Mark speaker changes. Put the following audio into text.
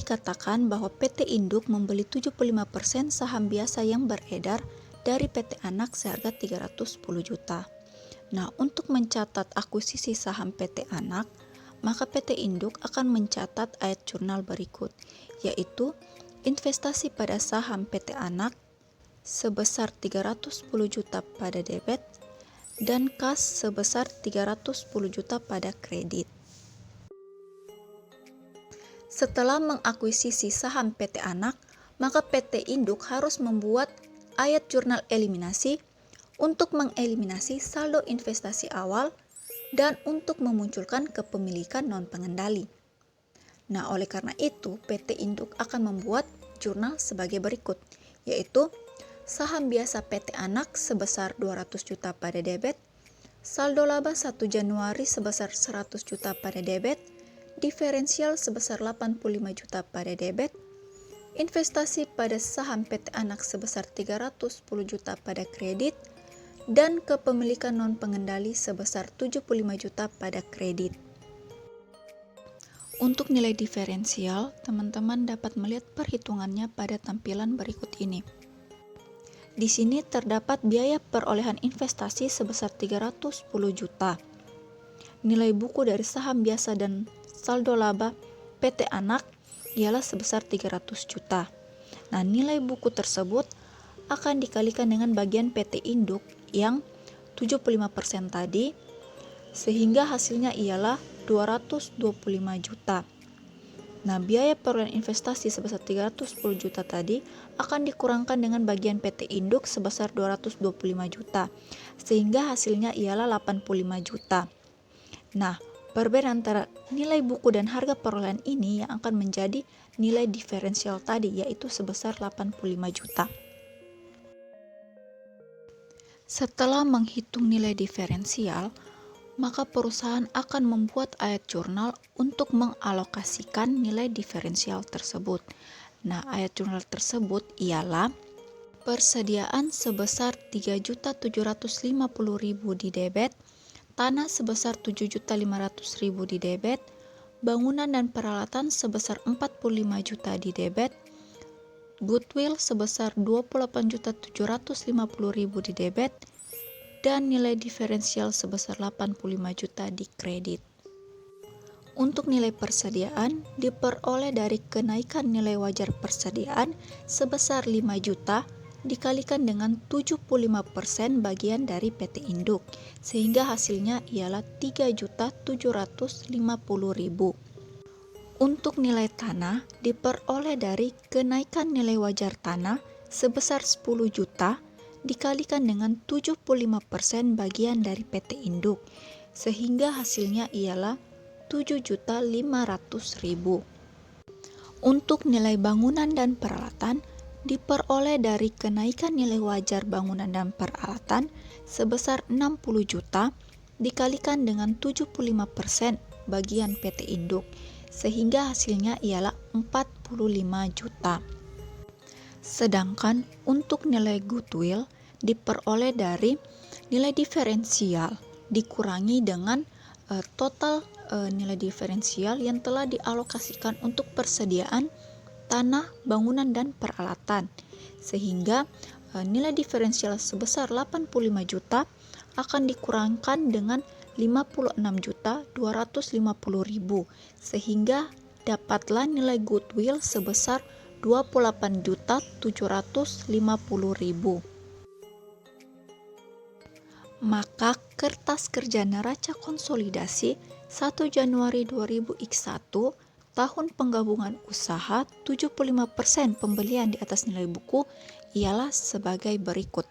Speaker 1: dikatakan bahwa PT Induk membeli 75% saham biasa yang beredar dari PT Anak seharga 310 juta. Nah, untuk mencatat akuisisi saham PT Anak, maka PT Induk akan mencatat ayat jurnal berikut, yaitu investasi pada saham PT Anak sebesar 310 juta pada debit dan kas sebesar 310 juta pada kredit. Setelah mengakuisisi saham PT Anak, maka PT Induk harus membuat ayat jurnal eliminasi untuk mengeliminasi saldo investasi awal dan untuk memunculkan kepemilikan non-pengendali. Nah, oleh karena itu, PT Induk akan membuat jurnal sebagai berikut, yaitu saham biasa PT Anak sebesar 200 juta pada debit, saldo laba 1 Januari sebesar 100 juta pada debit, diferensial sebesar 85 juta pada debit, investasi pada saham PT Anak sebesar 310 juta pada kredit, dan kepemilikan non-pengendali sebesar 75 juta pada kredit. Untuk nilai diferensial, teman-teman dapat melihat perhitungannya pada tampilan berikut ini. Di sini terdapat biaya perolehan investasi sebesar 310 juta. Nilai buku dari saham biasa dan saldo laba PT Anak ialah sebesar 300 juta. Nah, nilai buku tersebut akan dikalikan dengan bagian PT Induk yang 75% tadi, sehingga hasilnya ialah 225 juta. Nah, biaya perolehan investasi sebesar 310 juta tadi akan dikurangkan dengan bagian PT Induk sebesar 225 juta, sehingga hasilnya ialah 85 juta. Nah, perbedaan antara nilai buku dan harga perolehan ini yang akan menjadi nilai diferensial tadi, yaitu sebesar 85 juta. Setelah menghitung nilai diferensial, maka perusahaan akan membuat ayat jurnal untuk mengalokasikan nilai diferensial tersebut. Nah, ayat jurnal tersebut ialah persediaan sebesar 3.750.000 di debit, tanah sebesar 7.500.000 di debit, bangunan dan peralatan sebesar 45 juta di debit, goodwill sebesar 28.750.000 di debit, dan nilai diferensial sebesar 85 juta di kredit. Untuk nilai persediaan diperoleh dari kenaikan nilai wajar persediaan sebesar 5 juta dikalikan dengan 75% bagian dari PT Induk, sehingga hasilnya ialah 3.750.000. Untuk nilai tanah diperoleh dari kenaikan nilai wajar tanah sebesar 10 juta dikalikan dengan 75% bagian dari PT Induk, sehingga hasilnya ialah 7.500.000. Untuk nilai bangunan dan peralatan diperoleh dari kenaikan nilai wajar bangunan dan peralatan sebesar 60 juta dikalikan dengan 75% bagian PT Induk, sehingga hasilnya ialah 45 juta. Sedangkan untuk nilai goodwill diperoleh dari nilai diferensial dikurangi dengan total nilai diferensial yang telah dialokasikan untuk persediaan tanah, bangunan, dan peralatan, sehingga nilai diferensial sebesar 85 juta akan dikurangkan dengan 56.250.000, sehingga dapatlah nilai goodwill sebesar 28.750.000. Maka kertas kerja neraca konsolidasi 1 Januari 2000X1 tahun penggabungan usaha 75% pembelian di atas nilai buku ialah sebagai berikut.